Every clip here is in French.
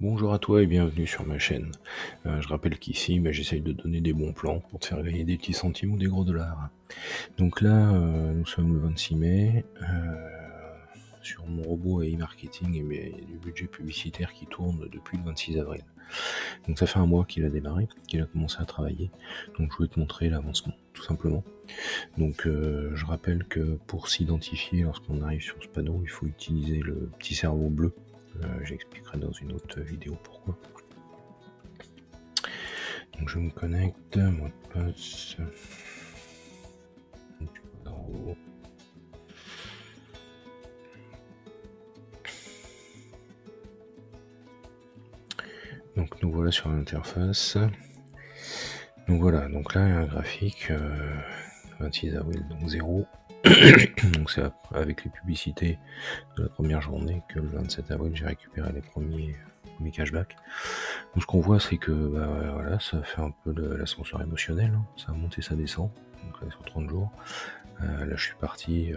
Bonjour à toi et bienvenue sur ma chaîne. Je rappelle qu'ici, j'essaye de donner des bons plans pour te faire gagner des petits centimes ou des gros dollars. Donc là, nous sommes le 26 mai. Sur mon robot AI marketing, il y a du budget publicitaire qui tourne depuis le 26 avril. Donc ça fait un mois qu'il a démarré, qu'il a commencé à travailler. Donc je voulais te montrer l'avancement, tout simplement. Donc je rappelle que pour s'identifier lorsqu'on arrive sur ce panneau, il faut utiliser le petit cerveau bleu. J'expliquerai dans une autre vidéo pourquoi. Donc je me connecte, mot de passe. Donc nous voilà sur l'interface. Donc voilà, donc là il y a un graphique 26 avril, donc 0. Donc c'est avec les publicités de la première journée que le 27 avril j'ai récupéré les premiers cashbacks. Donc ce qu'on voit c'est que voilà, ça fait un peu l'ascenseur émotionnel, hein. Ça monte et ça descend. Donc là sur 30 jours. Là je suis parti.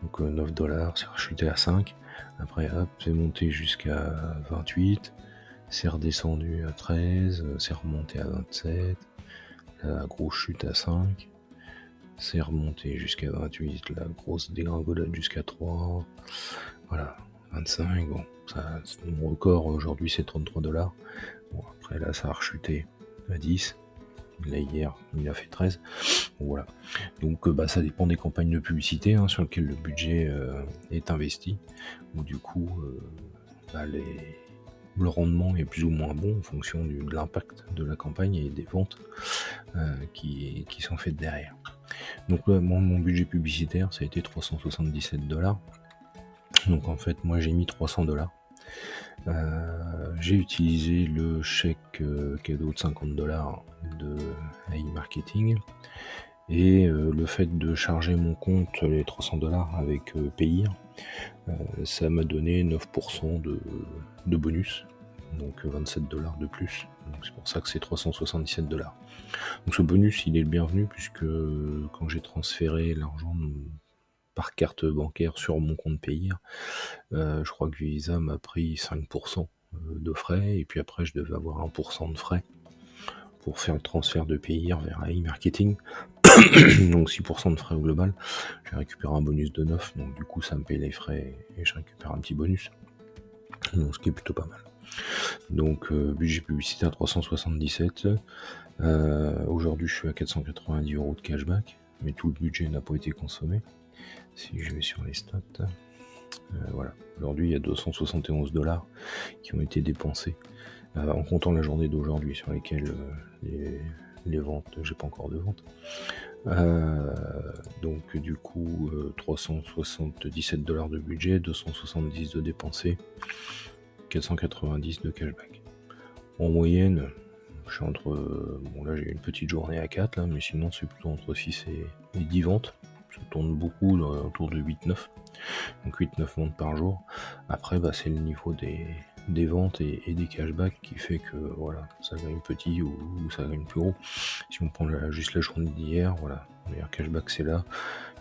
Donc 9 dollars, c'est rechuté à 5. Après hop, c'est monté jusqu'à 28. C'est redescendu à 13. C'est remonté à 27. La grosse chute à 5. C'est remonté jusqu'à 28. La grosse dégringolade jusqu'à 3. Voilà, 25. Bon, ça, mon record aujourd'hui c'est 33 dollars. Bon, après là ça a rechuté à 10. Là hier il a fait 13. Bon, voilà. Donc ça dépend des campagnes de publicité sur lesquelles le budget est investi. Où du coup le rendement est plus ou moins bon en fonction de l'impact de la campagne et des ventes qui sont faites derrière. Donc mon budget publicitaire ça a été 377 dollars. Donc en fait moi j'ai mis 300 dollars. J'ai utilisé le chèque cadeau de 50 dollars de AI Marketing et le fait de charger mon compte les 300 dollars avec Payeer, ça m'a donné 9% de bonus, donc 27 dollars de plus. Donc c'est pour ça que c'est 377 dollars. Donc ce bonus il est le bienvenu puisque quand j'ai transféré l'argent par carte bancaire sur mon compte Payeer, je crois que Visa m'a pris 5% de frais et puis après je devais avoir 1% de frais pour faire le transfert de Payeer vers AI Marketing. Donc 6% de frais au global. J'ai récupéré un bonus de 9, donc du coup ça me paye les frais et je récupère un petit bonus. Donc ce qui est plutôt pas mal. Donc budget publicitaire 377. Aujourd'hui je suis à 490 € de cashback, mais tout le budget n'a pas été consommé. Si je vais sur les stats, voilà. Aujourd'hui il y a 271 dollars qui ont été dépensés en comptant la journée d'aujourd'hui sur lesquelles les ventes, j'ai pas encore de ventes. Donc du coup 377 dollars de budget, 270 de dépensés, 490 de cashback. En moyenne, je suis entre... bon là j'ai une petite journée à 4 là, mais sinon c'est plutôt entre 6 et 10 ventes. Ça tourne beaucoup autour de 8-9. Donc 8-9 ventes par jour. Après c'est le niveau des ventes et des cashbacks qui fait que voilà, ça gagne petit ou ça gagne plus gros. Si on prend juste la journée d'hier, voilà, le meilleur cashback c'est là,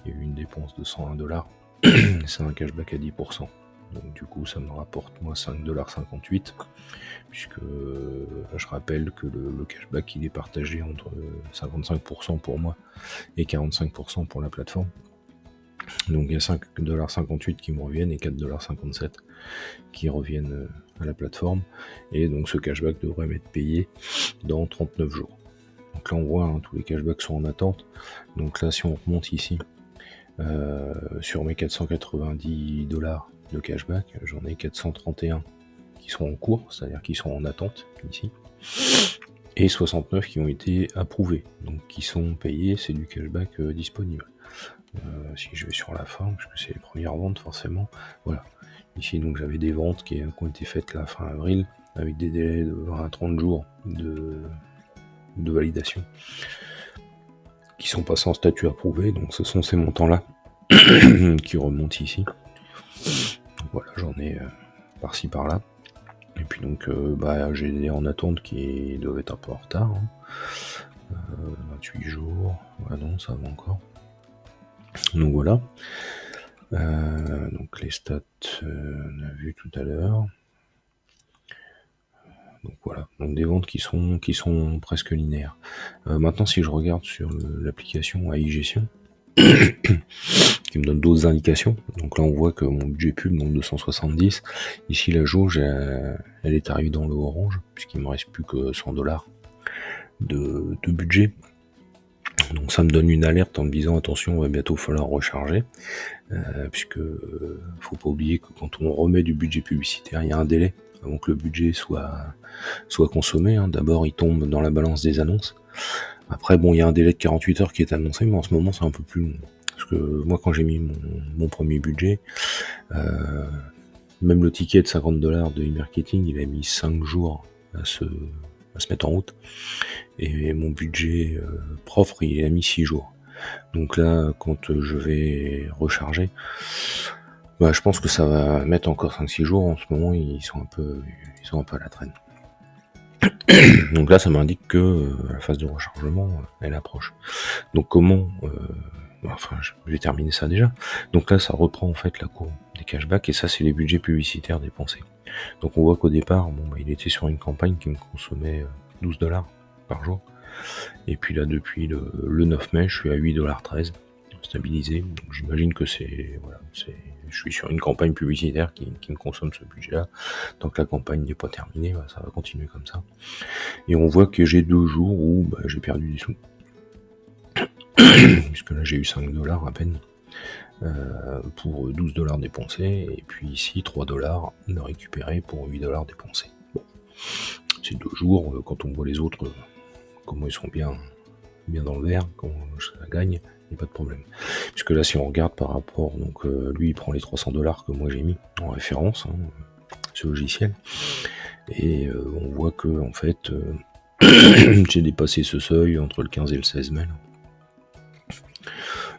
il y a eu une dépense de 101 dollars, c'est un cashback à 10%. Donc du coup ça me rapporte moi 5,58 $, puisque je rappelle que le cashback il est partagé entre 55% pour moi et 45% pour la plateforme. Donc il y a 5,58 $ qui me reviennent et 4,57 $ qui reviennent à la plateforme. Et donc ce cashback devrait m'être payé dans 39 jours. Donc là on voit tous les cashbacks sont en attente. Donc là si on remonte ici sur mes 490 dollars de cashback, j'en ai 431 qui sont en cours, c'est-à-dire qui sont en attente ici. Et 69 qui ont été approuvés, donc qui sont payés, c'est du cashback disponible. Si je vais sur la fin, parce que c'est les premières ventes forcément, voilà. Ici donc j'avais des ventes qui ont été faites la fin avril, avec des délais de 20 à 30 jours de validation, qui sont passés en statut approuvé, donc ce sont ces montants-là qui remontent ici. Donc voilà, j'en ai par-ci par-là. Et puis donc j'ai des en attente qui doivent être un peu en retard. 28 jours, voilà, non, ça va encore. Donc voilà. Donc les stats, on a vu tout à l'heure. Donc voilà, donc des ventes qui sont presque linéaires. Maintenant, si je regarde sur l'application AI Gestion, qui me donne d'autres indications. Donc là, on voit que mon budget pub, donc 270. Ici, la jauge, elle est arrivée dans le orange, puisqu'il me reste plus que 100 dollars de budget. Donc ça me donne une alerte en me disant attention, il va bientôt falloir recharger, puisque faut pas oublier que quand on remet du budget publicitaire, il y a un délai avant que le budget soit consommé. D'abord, il tombe dans la balance des annonces. Après, bon, il y a un délai de 48 heures qui est annoncé, mais en ce moment, c'est un peu plus long. Parce que moi, quand j'ai mis mon premier budget, même le ticket de 50 dollars de e-marketing, il a mis 5 jours à se mettre en route. Et mon budget propre, il a mis 6 jours. Donc là, quand je vais recharger, je pense que ça va mettre encore 5-6 jours. En ce moment, ils sont un peu à la traîne. Donc là, ça m'indique que la phase de rechargement, elle approche. Donc comment je vais terminer ça déjà. Donc là, ça reprend en fait la courbe des cashbacks, et ça, c'est les budgets publicitaires dépensés. Donc on voit qu'au départ, il était sur une campagne qui me consommait 12 dollars par jour. Et puis là, depuis le 9 mai, je suis à 8,13 $, stabilisé. Donc j'imagine que je suis sur une campagne publicitaire qui me consomme ce budget-là. Tant que la campagne n'est pas terminée, ça va continuer comme ça. Et on voit que j'ai 2 jours où j'ai perdu des sous. Puisque là, j'ai eu 5 dollars à peine pour 12 dollars dépensés. Et puis ici, 3 dollars de récupérer pour 8 dollars dépensés. Bon, c'est 2 jours. Quand on voit les autres, comment ils sont bien dans le vert, quand ça gagne, il n'y a pas de problème. Puisque là, si on regarde par rapport, donc lui, il prend les 300 dollars que moi j'ai mis en référence, ce logiciel, et on voit que en fait, j'ai dépassé ce seuil entre le 15 et le 16 mai.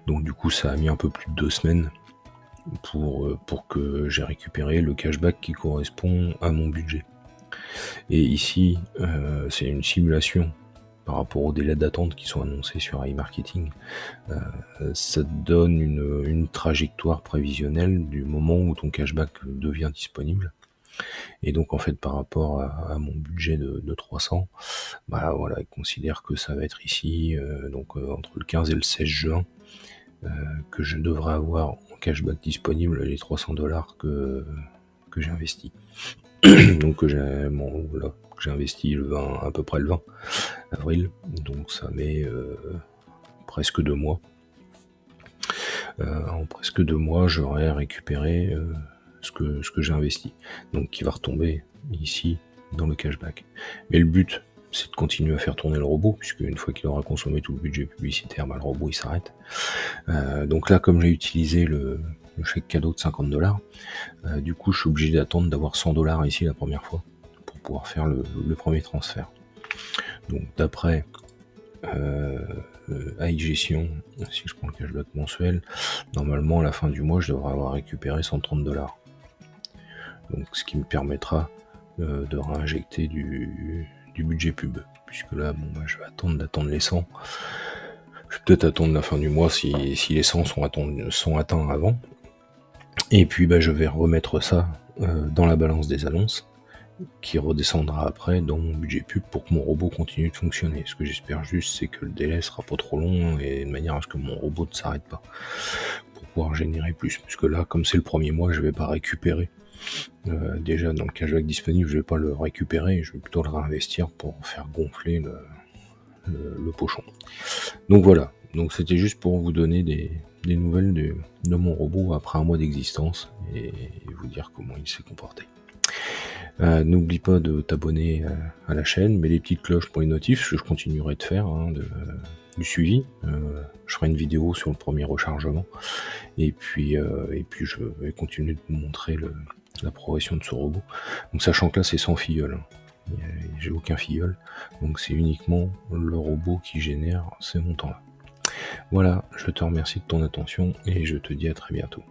Donc du coup, ça a mis un peu plus de 2 semaines pour que j'ai récupéré le cashback qui correspond à mon budget. Et ici, c'est une simulation par rapport aux délais d'attente qui sont annoncés sur iMarketing. Ça te donne une trajectoire prévisionnelle du moment où ton cashback devient disponible. Et donc en fait, par rapport à mon budget de 300, il considère que ça va être ici, entre le 15 et le 16 juin, que je devrais avoir en cashback disponible les 300 dollars que j'ai investi. Donc que j'ai investi à peu près le 20 avril, donc ça met presque 2 mois. En presque 2 mois, j'aurais récupéré ce que j'ai investi, donc qui va retomber ici dans le cashback. Mais le but, c'est de continuer à faire tourner le robot, puisque une fois qu'il aura consommé tout le budget publicitaire, le robot il s'arrête. Donc là, comme j'ai utilisé le chèque cadeau de 50 dollars, du coup je suis obligé d'attendre d'avoir 100 dollars ici la première fois pour pouvoir faire le premier transfert. Donc d'après AI Gestion, si je prends le cashback mensuel, normalement à la fin du mois je devrais avoir récupéré 130 dollars. Donc ce qui me permettra de réinjecter du budget pub, puisque là je vais attendre les 100. Je vais peut-être attendre la fin du mois si les 100 sont atteints avant. Et puis je vais remettre ça dans la balance des annonces, qui redescendra après dans mon budget pub pour que mon robot continue de fonctionner. Ce que j'espère juste, c'est que le délai sera pas trop long et de manière à ce que mon robot ne s'arrête pas pour pouvoir générer plus. Puisque là, comme c'est le premier mois, je vais pas récupérer. Déjà dans le cashback disponible, je vais pas le récupérer, je vais plutôt le réinvestir pour faire gonfler le pochon. Donc voilà, donc c'était juste pour vous donner des nouvelles de mon robot après un mois d'existence et vous dire comment il s'est comporté. N'oublie pas de t'abonner à la chaîne, mets les petites cloches pour les notifs, je continuerai de faire du suivi. Je ferai une vidéo sur le premier rechargement et puis je vais continuer de vous montrer la progression de ce robot. Donc sachant que là c'est sans filleul, j'ai aucun filleul, donc c'est uniquement le robot qui génère ces montants là. Voilà, je te remercie de ton attention et je te dis à très bientôt.